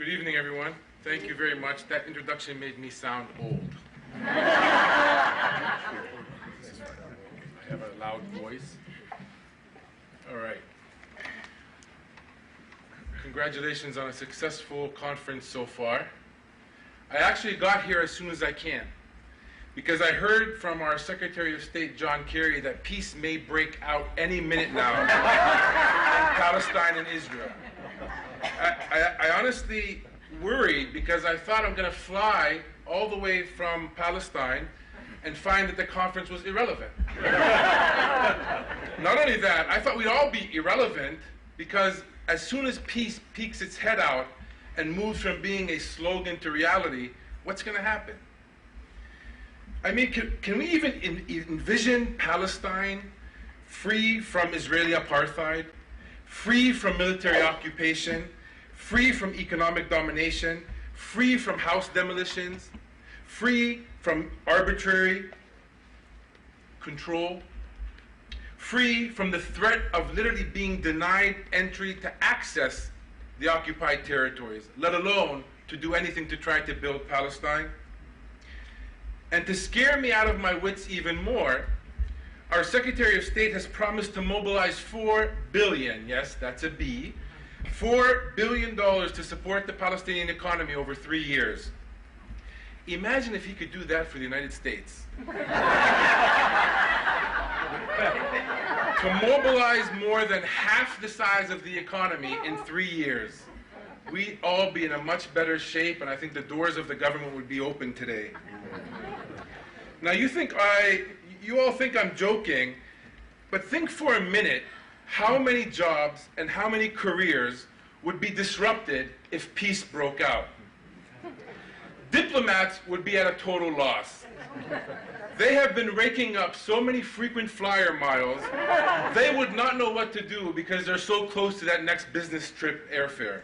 Good evening, everyone. Thank you very much. That introduction made me sound old. I have a loud voice. All right. Congratulations on a successful conference so far. I actually got here as soon as I can, because I heard from our Secretary of State, John Kerry, that peace may break out any minute now in Palestine and Israel. I honestly worried because I thought I'm going to fly all the way from Palestine and find that the conference was irrelevant. Not only that, I thought we'd all be irrelevant because as soon as peace peeks its head out and moves from being a slogan to reality, what's going to happen? I mean, can we even envision Palestine free from Israeli apartheid, free from military occupation, free from economic domination, free from house demolitions, free from arbitrary control, free from the threat of literally being denied entry to access the occupied territories, let alone to do anything to try to build Palestine? And to scare me out of my wits even more, our Secretary of State has promised to mobilize $4 billion, yes, that's a B, $4 billion to support the Palestinian economy over 3 years. Imagine if he could do that for the United States. To mobilize more than half the size of the economy in 3 years. We'd all be in a much better shape, and I think the doors of the government would be open today. Now you all think I'm joking, but think for a minute how many jobs and how many careers would be disrupted if peace broke out. Diplomats would be at a total loss. They have been raking up so many frequent flyer miles, they would not know what to do because they're so close to that next business trip airfare.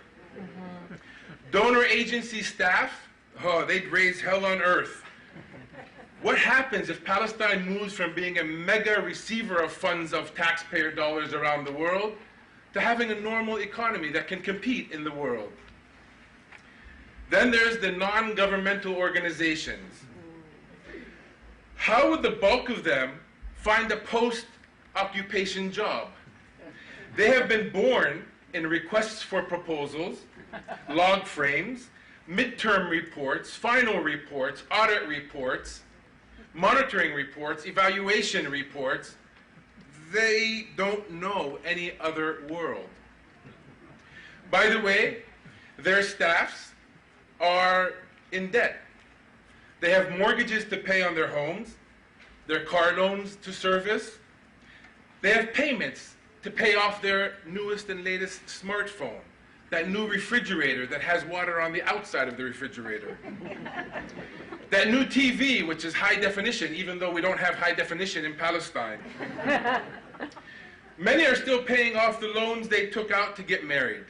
Donor agency staff, oh, they'd raise hell on earth. What happens if Palestine moves from being a mega receiver of funds of taxpayer dollars around the world to having a normal economy that can compete in the world? Then there's the non-governmental organizations. How would the bulk of them find a post-occupation job? They have been born in requests for proposals, log frames, midterm reports, final reports, audit reports, monitoring reports, evaluation reports. They don't know any other world. By the way, their staffs are in debt. They have mortgages to pay on their homes, their car loans to service. They have payments to pay off their newest and latest smartphone, that new refrigerator that has water on the outside of the refrigerator. That new TV, which is high definition, even though we don't have high definition in Palestine. Many are still paying off the loans they took out to get married.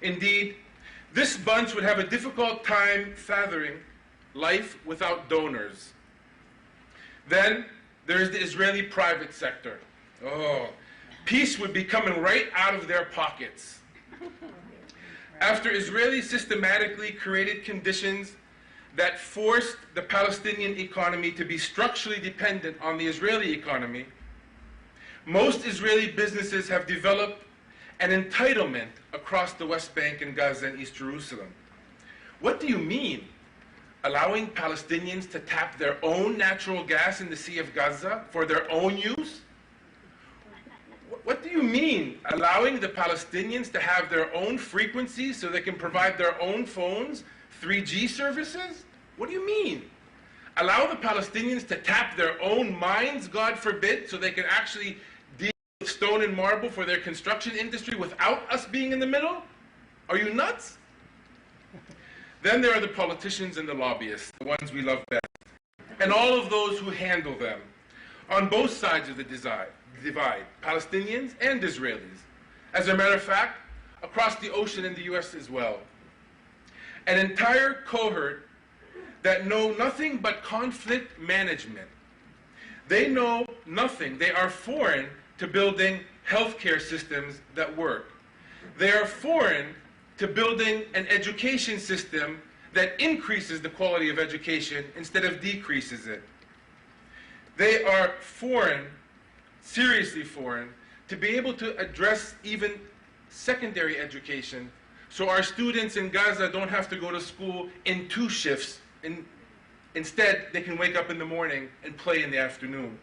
Indeed, this bunch would have a difficult time fathoming life without donors. Then there's the Israeli private sector. Oh, peace would be coming right out of their pockets. After Israelis systematically created conditions that forced the Palestinian economy to be structurally dependent on the Israeli economy, most Israeli businesses have developed an entitlement across the West Bank and Gaza and East Jerusalem. What do you mean? Allowing Palestinians to tap their own natural gas in the Sea of Gaza for their own use? What do you mean? Allowing the Palestinians to have their own frequencies so they can provide their own phones, 3G services? What do you mean? Allow the Palestinians to tap their own mines, God forbid, so they can actually deal with stone and marble for their construction industry without us being in the middle? Are you nuts? Then there are the politicians and the lobbyists, the ones we love best, and all of those who handle them on both sides of the divide, Palestinians and Israelis. As a matter of fact, across the ocean in the US as well. An entire cohort that know nothing but conflict management. They know nothing. They are foreign to building healthcare systems that work. They are foreign to building an education system that increases the quality of education instead of decreases it. They are foreign, seriously foreign, to be able to address even secondary education, so our students in Gaza don't have to go to school in 2 shifts. Instead, they can wake up in the morning and play in the afternoon.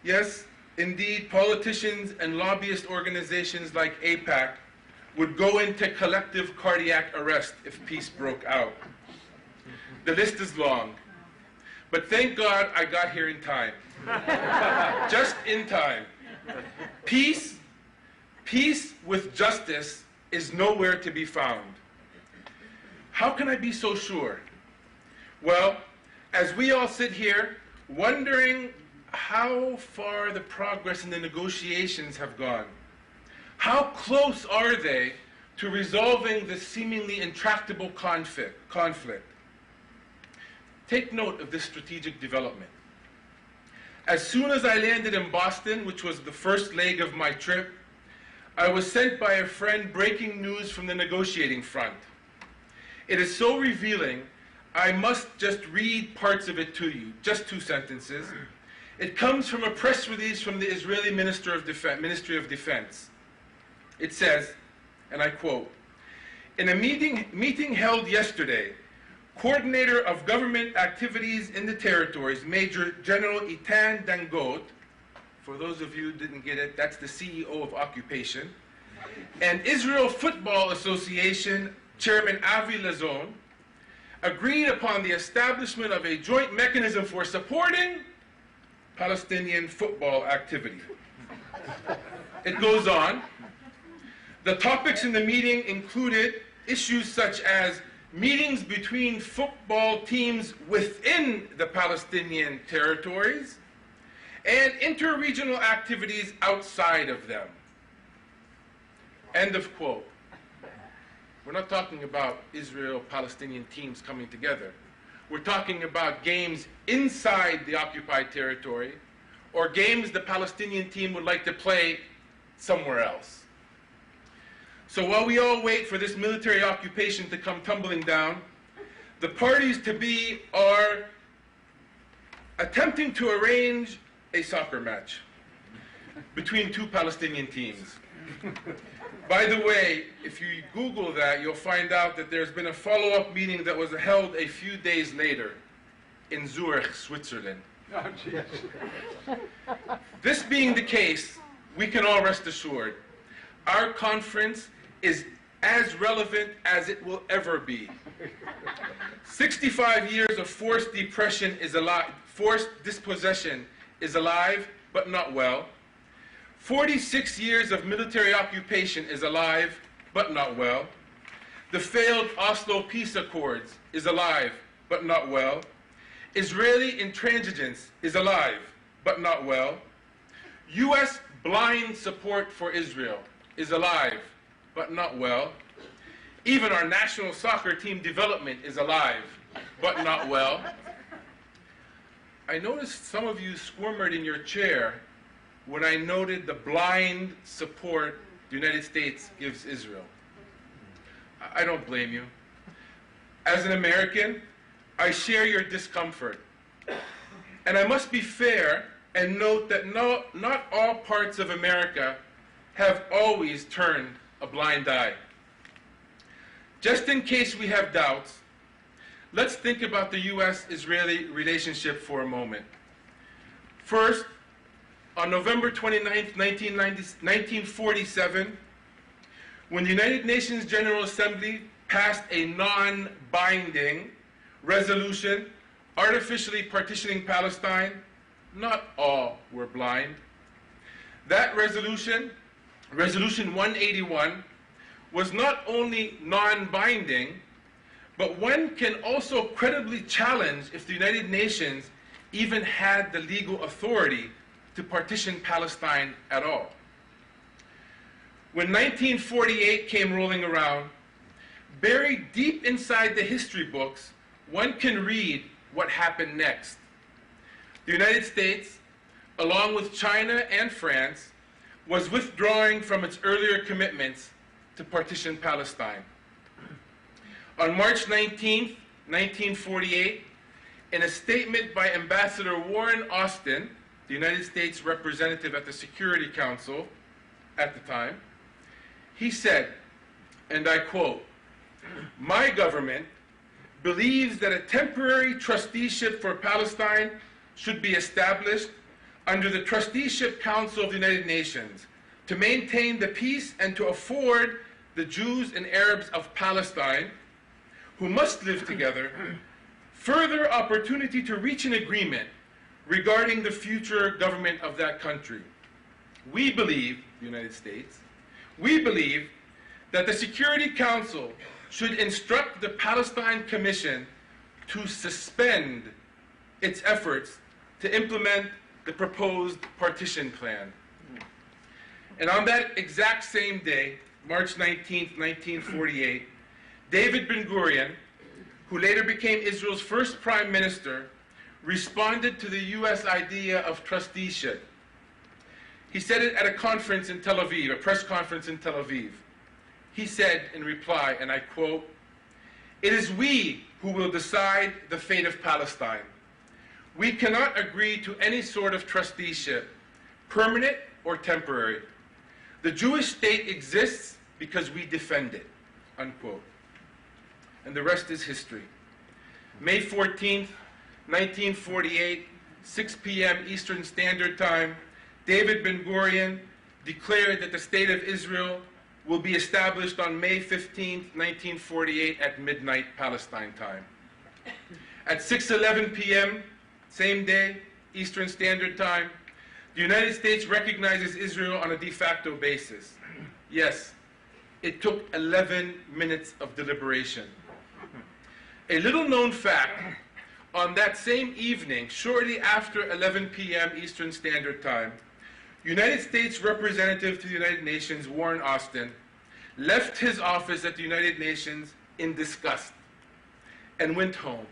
Yes, indeed, politicians and lobbyist organizations like AIPAC would go into collective cardiac arrest if peace broke out. The list is long, but thank God I got here in time. Just in time. Peace with justice is nowhere to be found. How can I be so sure? Well, as we all sit here wondering how far the progress in the negotiations have gone, how close are they to resolving the seemingly intractable conflict? Take note of this strategic development. As soon as I landed in Boston, which was the first leg of my trip, I was sent by a friend breaking news from the negotiating front. It is so revealing, I must just read parts of it to you, just 2 sentences. It comes from a press release from the Israeli Ministry of Defense. It says, and I quote, "In a meeting held yesterday, Coordinator of Government Activities in the Territories, Major General Itan Dangot," for those of you who didn't get it, that's the CEO of Occupation, and Israel Football Association Chairman Avi Lazon, agreed upon the establishment of a joint mechanism for supporting Palestinian football activity. It goes on. The topics in the meeting included issues such as meetings between football teams within the Palestinian territories and inter-regional activities outside of them. End of quote. We're not talking about Israel-Palestinian teams coming together. We're talking about games inside the occupied territory or games the Palestinian team would like to play somewhere else. So while we all wait for this military occupation to come tumbling down, the parties to be are attempting to arrange a soccer match between 2 Palestinian teams. By the way, if you Google that, you'll find out that there's been a follow-up meeting that was held a few days later in Zurich, Switzerland. Oh, this being the case, we can all rest assured, our conference is as relevant as it will ever be. 65 years of forced dispossession is alive, but not well. 46 years of military occupation is alive, but not well. The failed Oslo peace accords is alive, but not well. Israeli intransigence is alive, but not well. U.S. blind support for Israel is alive, but not well. Even our national soccer team development is alive, but not well. I noticed some of you squirmed in your chair when I noted the blind support the United States gives Israel. I don't blame you. As an American, I share your discomfort. And I must be fair and note that not all parts of America have always turned a blind eye. Just in case we have doubts, let's think about the U.S.-Israeli relationship for a moment. First, on November 29, 1947, when the United Nations General Assembly passed a non-binding resolution artificially partitioning Palestine, not all were blind. That resolution, Resolution 181, was not only non-binding, but one can also credibly challenge if the United Nations even had the legal authority to partition Palestine at all. When 1948 came rolling around, buried deep inside the history books, one can read what happened next. The United States, along with China and France, was withdrawing from its earlier commitments to partition Palestine. On March 19, 1948, in a statement by Ambassador Warren Austin, the United States representative at the Security Council at the time, he said, and I quote, "My government believes that a temporary trusteeship for Palestine should be established under the Trusteeship Council of the United Nations to maintain the peace and to afford the Jews and Arabs of Palestine, who must live together, further opportunity to reach an agreement regarding the future government of that country. We believe," the United States, "we believe that the Security Council should instruct the Palestine Commission to suspend its efforts to implement the proposed partition plan." And on that exact same day, March 19, 1948, David Ben-Gurion, who later became Israel's first prime minister, responded to the U.S. idea of trusteeship. He said it at a conference in Tel Aviv, a press conference in Tel Aviv. He said in reply, and I quote, "It is we who will decide the fate of Palestine. We cannot agree to any sort of trusteeship, permanent or temporary. The Jewish state exists because we defend it," unquote. And the rest is history. May 14th, 1948, 6 p.m. Eastern Standard Time, David Ben-Gurion declared that the State of Israel will be established on May 15th, 1948 at midnight Palestine time. At 6:11 p.m., same day, Eastern Standard Time, the United States recognizes Israel on a de facto basis. Yes, it took 11 minutes of deliberation. A little-known fact, on that same evening, shortly after 11 p.m. Eastern Standard Time, United States Representative to the United Nations, Warren Austin, left his office at the United Nations in disgust and went home.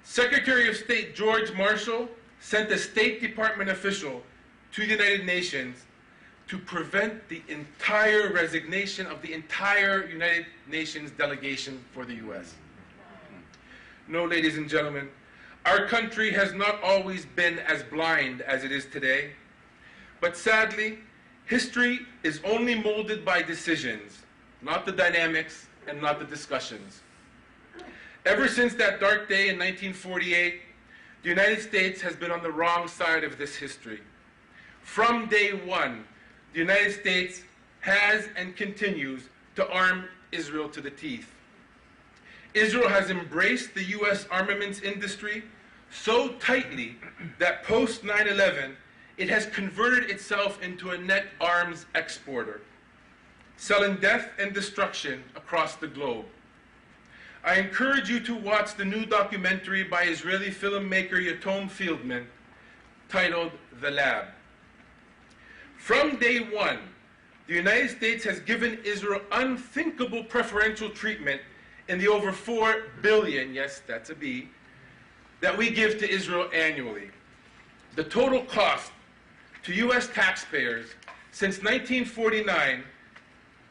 Secretary of State George Marshall sent a State Department official to the United Nations to prevent the entire resignation of the entire United Nations delegation for the U.S. No, ladies and gentlemen, our country has not always been as blind as it is today. But sadly, history is only molded by decisions, not the dynamics and not the discussions. Ever since that dark day in 1948, the United States has been on the wrong side of this history. From day one, the United States has and continues to arm Israel to the teeth. Israel has embraced the U.S. armaments industry so tightly that post 9/11, it has converted itself into a net arms exporter, selling death and destruction across the globe. I encourage you to watch the new documentary by Israeli filmmaker Yatom Fieldman titled The Lab. From day one, the United States has given Israel unthinkable preferential treatment in the over $4 billion, yes, that's a B, that we give to Israel annually. The total cost to U.S. taxpayers since 1949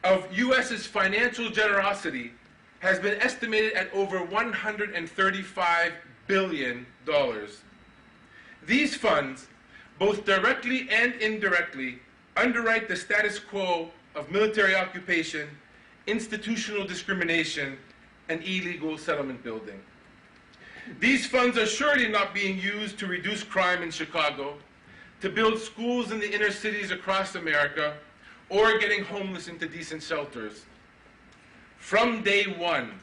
of U.S.'s financial generosity has been estimated at over $135 billion. These funds, both directly and indirectly, underwrite the status quo of military occupation, institutional discrimination, and illegal settlement building. These funds are surely not being used to reduce crime in Chicago, to build schools in the inner cities across America, or getting homeless into decent shelters. From day one,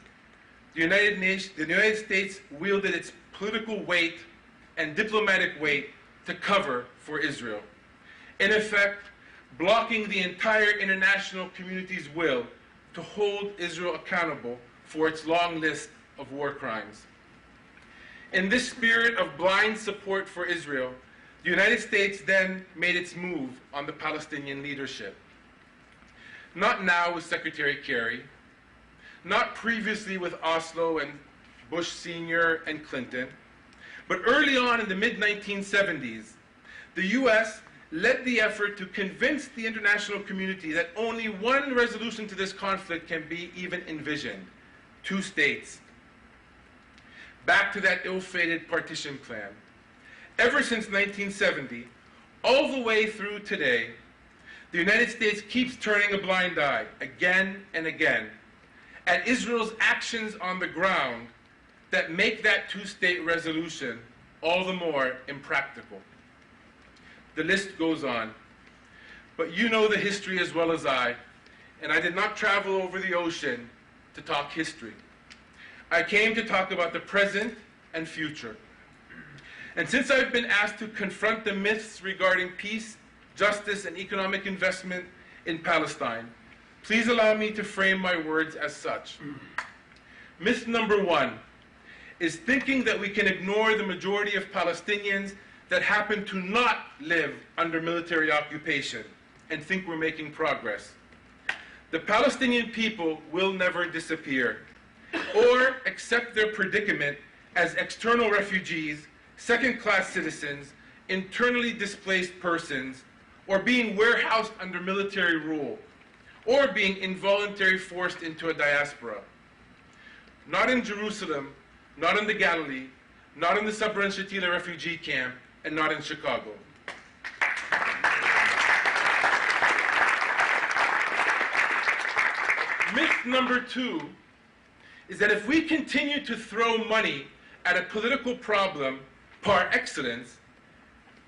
the United States wielded its political weight and diplomatic weight to cover for Israel, in effect, blocking the entire international community's will to hold Israel accountable for its long list of war crimes. In this spirit of blind support for Israel, the United States then made its move on the Palestinian leadership. Not now with Secretary Kerry, not previously with Oslo and Bush Sr. and Clinton, but early on in the mid-1970s, the U.S. led the effort to convince the international community that only one resolution to this conflict can be even envisioned: two states. Back to that ill-fated partition plan. Ever since 1970, all the way through today, the United States keeps turning a blind eye, again and again, at Israel's actions on the ground that make that two-state resolution all the more impractical. The list goes on. But you know the history as well as I, and I did not travel over the ocean to talk history. I came to talk about the present and future. And since I've been asked to confront the myths regarding peace, justice, and economic investment in Palestine, please allow me to frame my words as such. Myth number one is thinking that we can ignore the majority of Palestinians that happen to not live under military occupation and think we're making progress. The Palestinian people will never disappear or accept their predicament as external refugees, second-class citizens, internally displaced persons, or being warehoused under military rule, or being involuntarily forced into a diaspora. Not in Jerusalem, not in the Galilee, not in the Sabra and Shatila refugee camp, and not in Chicago. Myth number two is that if we continue to throw money at a political problem par excellence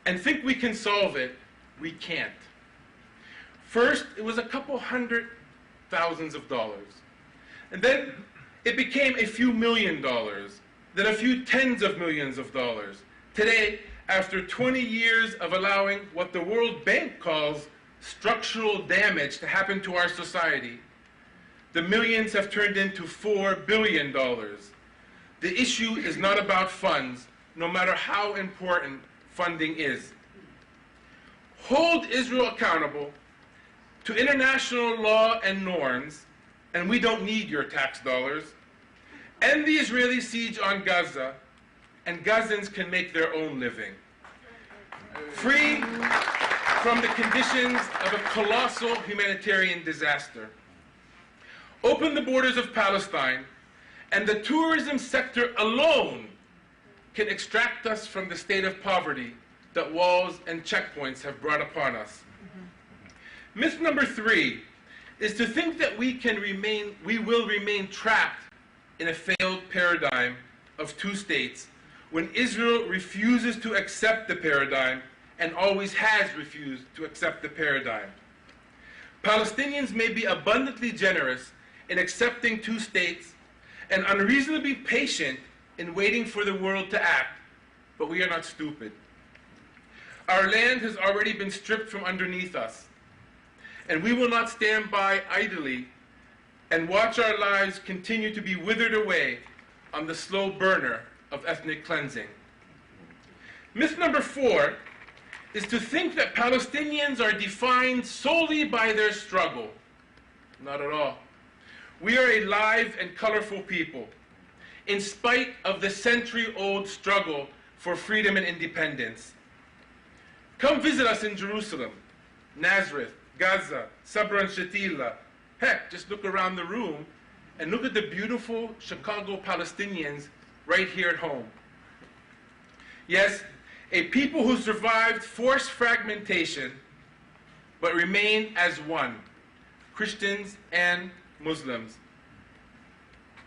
and think we can solve it, we can't. First, it was a couple $100,000s of dollars. And then it became a few $1 million, then a few tens of millions of dollars. Today, after 20 years of allowing what the World Bank calls structural damage to happen to our society, the millions have turned into $4 billion. The issue is not about funds, no matter how important funding is. Hold Israel accountable to international law and norms, and we don't need your tax dollars. End the Israeli siege on Gaza, and Gazans can make their own living. Free from the conditions of a colossal humanitarian disaster. Open the borders of Palestine, and the tourism sector alone can extract us from the state of poverty that walls and checkpoints have brought upon us. Myth number three is to think that we will remain trapped in a failed paradigm of two states when Israel refuses to accept the paradigm and always has refused to accept the paradigm. Palestinians may be abundantly generous in accepting two states and unreasonably patient in waiting for the world to act, but we are not stupid. Our land has already been stripped from underneath us, and we will not stand by idly and watch our lives continue to be withered away on the slow burner of ethnic cleansing. Myth number four is to think that Palestinians are defined solely by their struggle. Not at all. We are a live and colorful people, in spite of the century-old struggle for freedom and independence. Come visit us in Jerusalem, Nazareth, Gaza, Sabra and Shatila. Heck, just look around the room and look at the beautiful Chicago Palestinians right here at home. Yes, a people who survived forced fragmentation but remain as one, Christians and Muslims,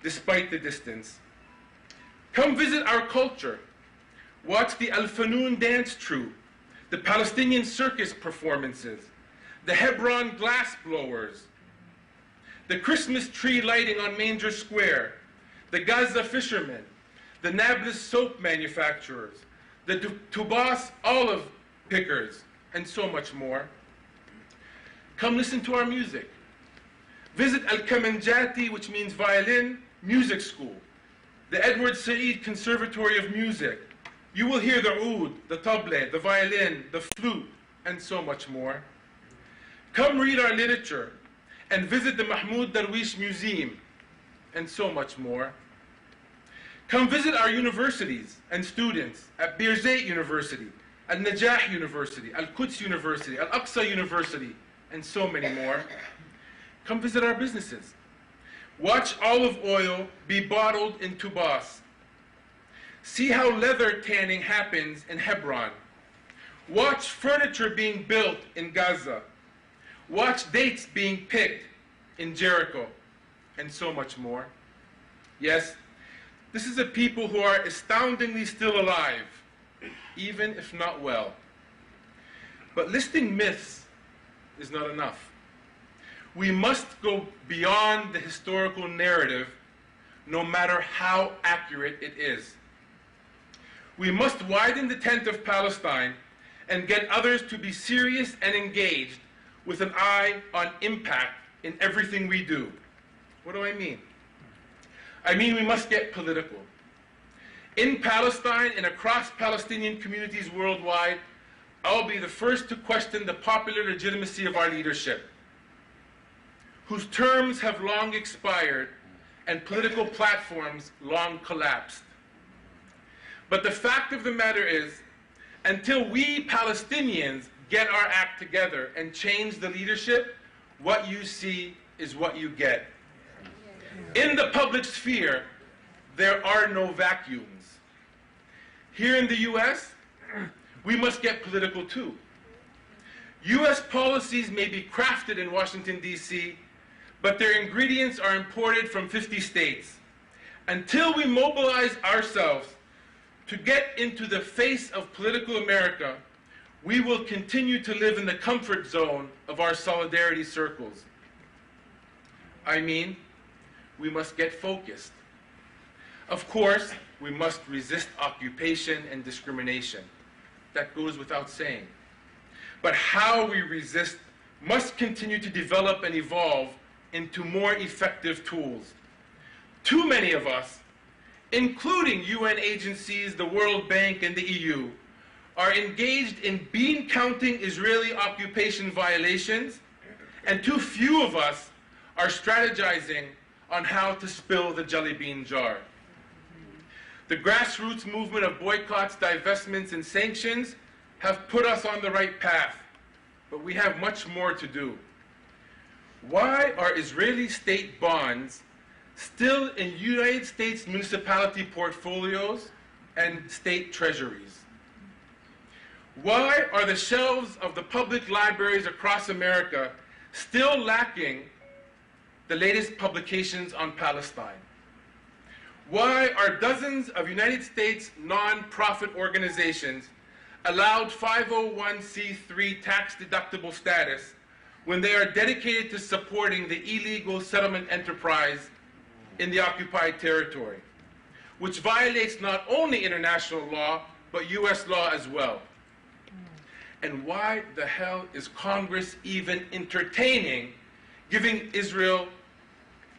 despite the distance. Come visit our culture. Watch the Al-Fanoon dance troupe, the Palestinian circus performances, the Hebron glass blowers, the Christmas tree lighting on Manger Square, the Gaza fishermen, the Nablus soap manufacturers, the Tubas olive pickers, and so much more. Come listen to our music. Visit Al-Kamanjati, which means violin, music school, the Edward Said Conservatory of Music. You will hear the oud, the tabla, the violin, the flute, and so much more. Come read our literature and visit the Mahmoud Darwish Museum, and so much more. Come visit our universities and students at Birzeit University, Al-Najah University, Al-Quds University, Al-Aqsa University, and so many more. Come visit our businesses. Watch olive oil be bottled in Tubas. See how leather tanning happens in Hebron. Watch furniture being built in Gaza. Watch dates being picked in Jericho, and so much more. Yes, this is a people who are astoundingly still alive, even if not well. But listing myths is not enough. We must go beyond the historical narrative, no matter how accurate it is. We must widen the tent of Palestine and get others to be serious and engaged with an eye on impact in everything we do. What do I mean? I mean we must get political. In Palestine and across Palestinian communities worldwide, I'll be the first to question the popular legitimacy of our leadership, whose terms have long expired and political platforms long collapsed. But the fact of the matter is, until we Palestinians get our act together and change the leadership, what you see is what you get. In the public sphere, there are no vacuums. Here in the US, we must get political too. US policies may be crafted in Washington, D.C., but their ingredients are imported from 50 states. Until we mobilize ourselves to get into the face of political America, we will continue to live in the comfort zone of our solidarity circles. I mean, we must get focused. Of course, we must resist occupation and discrimination. That goes without saying. But how we resist must continue to develop and evolve into more effective tools. Too many of us, including UN agencies, the World Bank, and the EU, are engaged in bean-counting Israeli occupation violations, and too few of us are strategizing on how to spill the jelly bean jar. The grassroots movement of boycotts, divestments, and sanctions have put us on the right path, but we have much more to do. Why are Israeli state bonds still in United States municipality portfolios and state treasuries? Why are the shelves of the public libraries across America still lacking the latest publications on Palestine? Why are dozens of United States non-profit organizations allowed 501c3 tax-deductible status when they are dedicated to supporting the illegal settlement enterprise in the occupied territory, which violates not only international law, but US law as well? And why the hell is Congress even entertaining giving Israel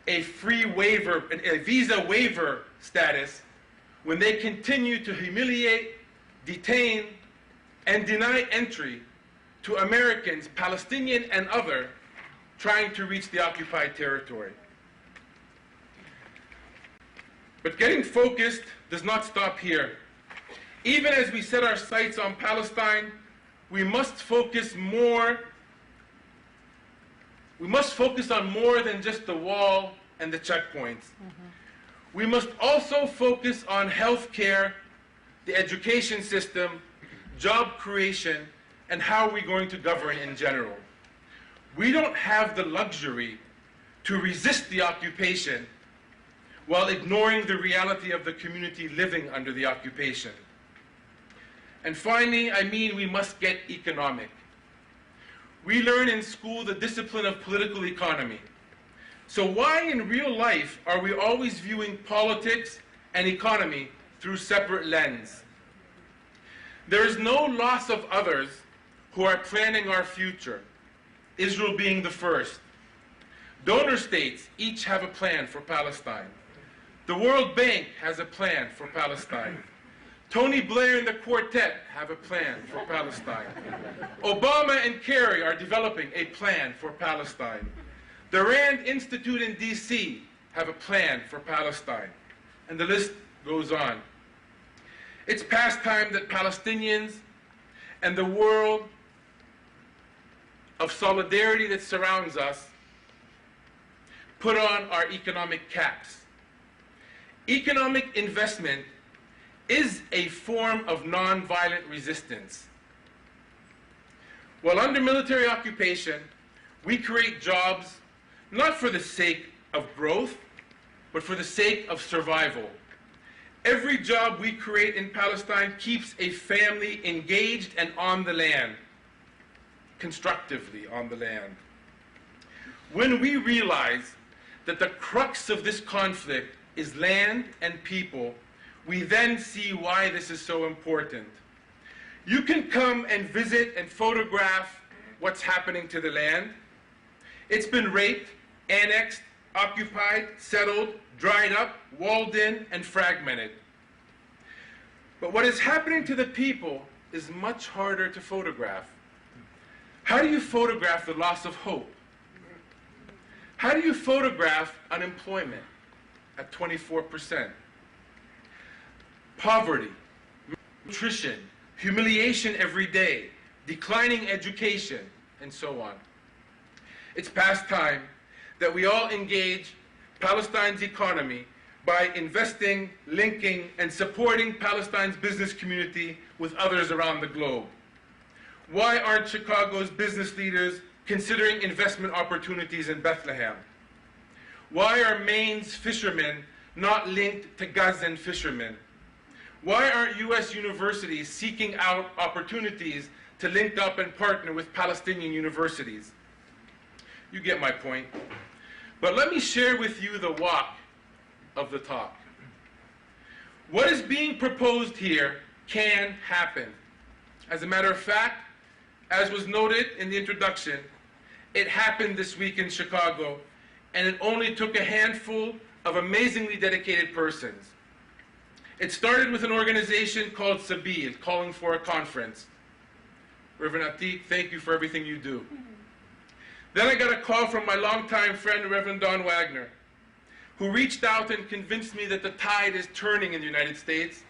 a free waiver, a visa waiver status, when they continue to humiliate, detain, and deny entry to Americans, Palestinian and other, trying to reach the occupied territory? But getting focused does not stop here. Even as we set our sights on Palestine, we must focus on more than just the wall and the checkpoints. We must also focus on health care, the education system, job creation, and how we're going to govern in general. We don't have the luxury to resist the occupation while ignoring the reality of the community living under the occupation. And finally, I mean we must get economic. We learn in school the discipline of political economy. So why in real life are we always viewing politics and economy through separate lenses? There is no loss of others who are planning our future, Israel being the first. Donor states each have a plan for Palestine. The World Bank has a plan for Palestine. Tony Blair and the Quartet have a plan for Palestine. Obama and Kerry are developing a plan for Palestine. The Rand Institute in D.C. have a plan for Palestine. And the list goes on. It's past time that Palestinians and the world of solidarity that surrounds us put on our economic caps. Economic investment is a form of nonviolent resistance. While under military occupation, we create jobs not for the sake of growth, but for the sake of survival. Every job we create in Palestine keeps a family engaged and on the land, constructively on the land. When we realize that the crux of this conflict is land and people, we then see why this is so important. You can come and visit and photograph what's happening to the land. It's been raped, annexed, occupied, settled, dried up, walled in, and fragmented. But what is happening to the people is much harder to photograph. How do you photograph the loss of hope? How do you photograph unemployment at 24%? Poverty, nutrition, humiliation every day, declining education, and so on. It's past time that we all engage Palestine's economy by investing, linking, and supporting Palestine's business community with others around the globe. Why aren't Chicago's business leaders considering investment opportunities in Bethlehem? Why are Maine's fishermen not linked to Gazan fishermen? Why aren't U.S. universities seeking out opportunities to link up and partner with Palestinian universities? You get my point. But let me share with you the walk of the talk. What is being proposed here can happen. As a matter of fact, as was noted in the introduction, it happened this week in Chicago, and it only took a handful of amazingly dedicated persons. It started with an organization called Sabeel, calling for a conference. Reverend Atiq, thank you for everything you do. Then I got a call from my longtime friend, Reverend Don Wagner, who reached out and convinced me that the tide is turning in the United States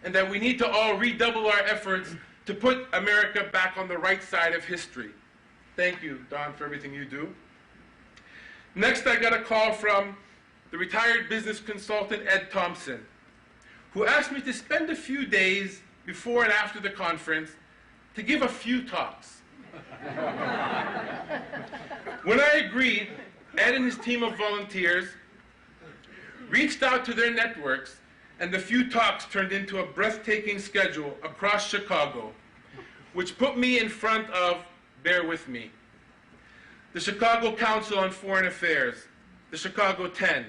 and that we need to all redouble our efforts to put America back on the right side of history. Thank you, Don, for everything you do. Next, I got a call from the retired business consultant, Ed Thompson, who asked me to spend a few days before and after the conference to give a few talks. When I agreed, Ed and his team of volunteers reached out to their networks, and the few talks turned into a breathtaking schedule across Chicago, which put me in front of, bear with me, the Chicago Council on Foreign Affairs, the Chicago 10,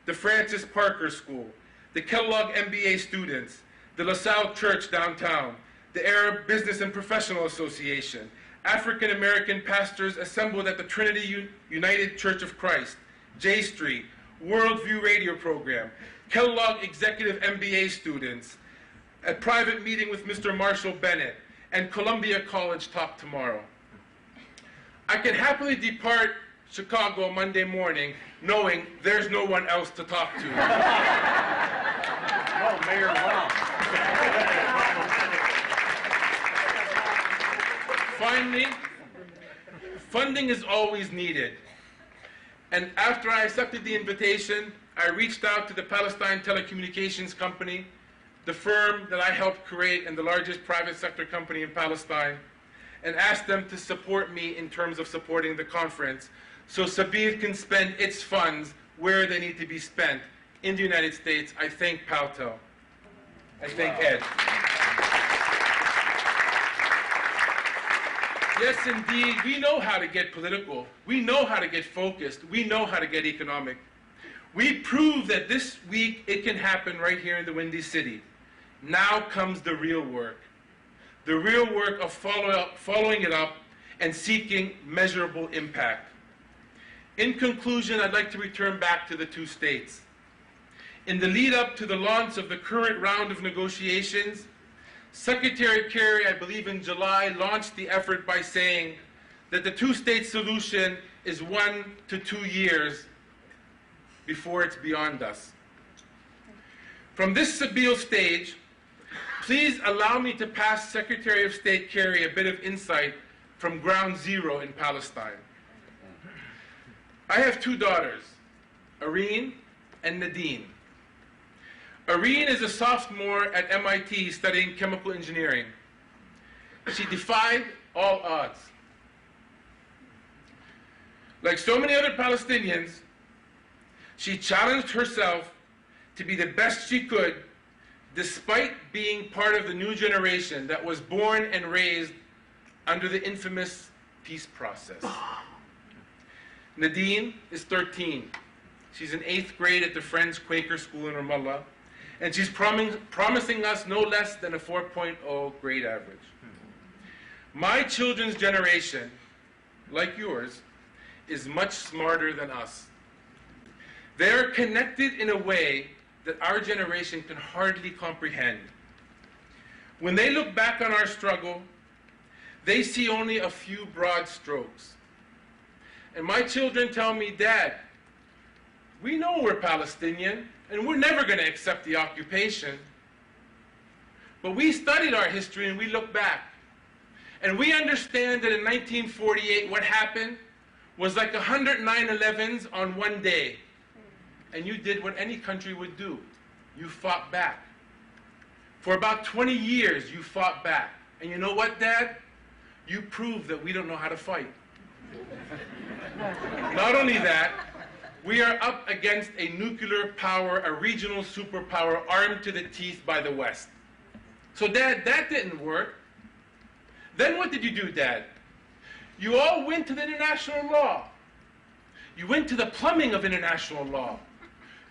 the Francis Parker School, the Kellogg MBA students, the LaSalle Church downtown, the Arab Business and Professional Association, African American pastors assembled at the Trinity United Church of Christ, J Street, Worldview radio program, Kellogg Executive MBA students, a private meeting with Mr. Marshall Bennett, and Columbia College talk tomorrow. I can happily depart Chicago Monday morning knowing there's no one else to talk to. Oh, Mayor Long. Finally, funding is always needed. And after I accepted the invitation, I reached out to the Palestine Telecommunications Company, the firm that I helped create and the largest private sector company in Palestine, and asked them to support me in terms of supporting the conference so Sabeel can spend its funds where they need to be spent in the United States. I thank Paltel. I thank Ed. Yes, indeed, we know how to get political. We know how to get focused. We know how to get economic. We proved that this week it can happen right here in the Windy City. Now comes the real work. The real work of following it up and seeking measurable impact. In conclusion, I'd like to return back to the two states. In the lead up to the launch of the current round of negotiations, Secretary Kerry, I believe in July, launched the effort by saying that the two-state solution is 1 to 2 years before it's beyond us. From this Sabeel stage, please allow me to pass Secretary of State Kerry a bit of insight from ground zero in Palestine. I have two daughters, Irene and Nadine. Irene is a sophomore at MIT studying chemical engineering. She defied all odds. Like so many other Palestinians, she challenged herself to be the best she could, despite being part of the new generation that was born and raised under the infamous peace process. Nadine is 13. She's in 8th grade at the Friends Quaker School in Ramallah, and she's promising us no less than a 4.0 grade average. My children's generation, like yours, is much smarter than us. They're connected in a way that our generation can hardly comprehend. When they look back on our struggle, they see only a few broad strokes. And my children tell me, Dad, we know we're Palestinian, and we're never going to accept the occupation. But we studied our history and we look back. And we understand that in 1948, what happened was like 100 9/11s on one day. And you did what any country would do. You fought back. For about 20 years, you fought back. And you know what, Dad? You proved that we don't know how to fight. Not only that, we are up against a nuclear power, a regional superpower armed to the teeth by the West. So, Dad, that didn't work. Then what did you do, Dad? You all went to the international law. You went to the plumbing of international law.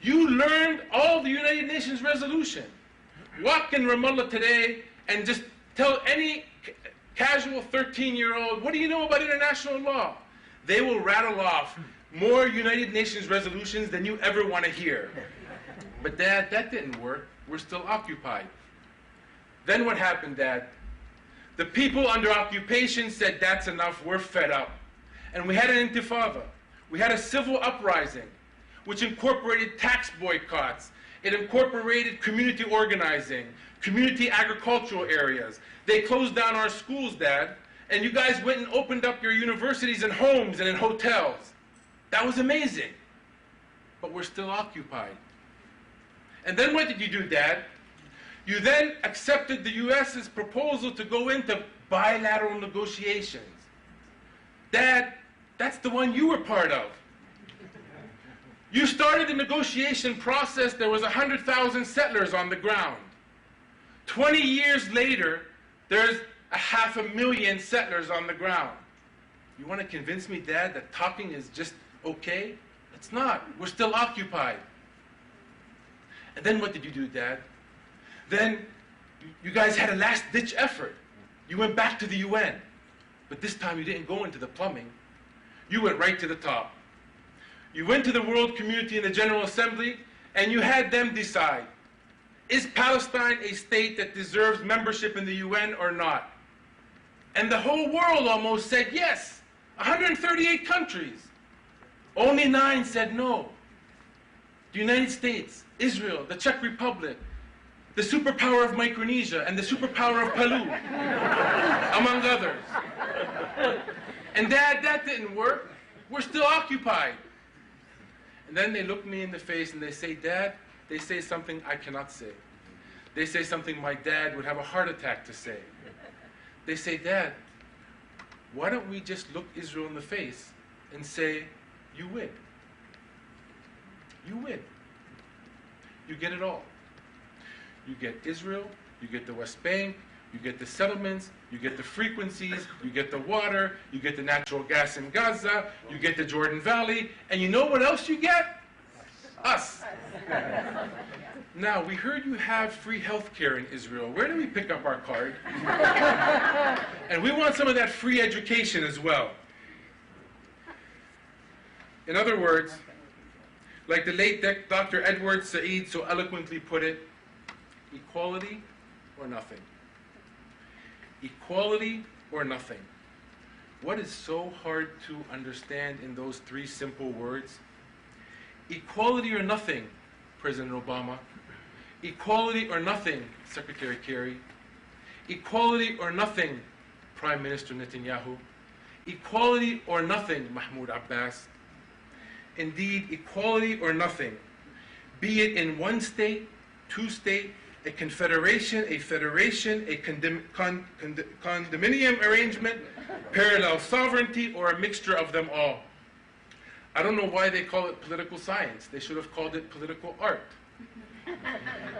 You learned all the United Nations resolution. Walk in Ramallah today and just tell any casual 13-year-old, what do you know about international law? They will rattle off more United Nations resolutions than you ever want to hear. But Dad, that didn't work. We're still occupied. Then what happened, Dad? The people under occupation said, that's enough, we're fed up. And we had an intifada. We had a civil uprising, which incorporated tax boycotts. It incorporated community organizing, community agricultural areas. They closed down our schools, Dad, and you guys went and opened up your universities and homes and in hotels. That was amazing. But we're still occupied. And then what did you do, Dad? You then accepted the US's proposal to go into bilateral negotiations. Dad, that's the one you were part of. You started the negotiation process, there was 100,000 settlers on the ground. 20 years later, there's 500,000 settlers on the ground. You want to convince me, Dad, that talking is just okay? It's not. We're still occupied. And then what did you do, Dad? Then you guys had a last-ditch effort. You went back to the UN. But this time you didn't go into the plumbing. You went right to the top. You went to the world community in the General Assembly, and you had them decide, is Palestine a state that deserves membership in the UN or not? And the whole world almost said yes. 138 countries. Only 9 said no. The United States, Israel, the Czech Republic, the superpower of Micronesia, and the superpower of Palau, among others. And Dad, that didn't work. We're still occupied. And then they look me in the face and they say, Dad, they say something I cannot say. They say something my dad would have a heart attack to say. They say, Dad, why don't we just look Israel in the face and say, you win. You win. You get it all. You get Israel, you get the West Bank, you get the settlements, you get the frequencies, you get the water, you get the natural gas in Gaza, you get the Jordan Valley, and you know what else you get? Us. Now, we heard you have free health care in Israel. Where do we pick up our card? And we want some of that free education as well. In other words, like the late Dr. Edward Said so eloquently put it, equality or nothing. Equality or nothing. What is so hard to understand in those 3 simple words? Equality or nothing, President Obama. Equality or nothing, Secretary Kerry. Equality or nothing, Prime Minister Netanyahu. Equality or nothing, Mahmoud Abbas. Indeed, equality or nothing, be it in one state, two state, a confederation, a federation, a condominium arrangement, parallel sovereignty, or a mixture of them all. I don't know why they call it political science. They should have called it political art.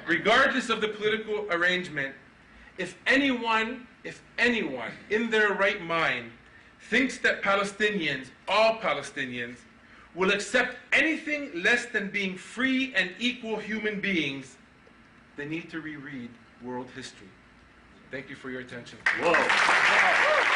Regardless of the political arrangement, if anyone in their right mind thinks that Palestinians, all Palestinians, will accept anything less than being free and equal human beings, they need to reread world history. Thank you for your attention. Whoa.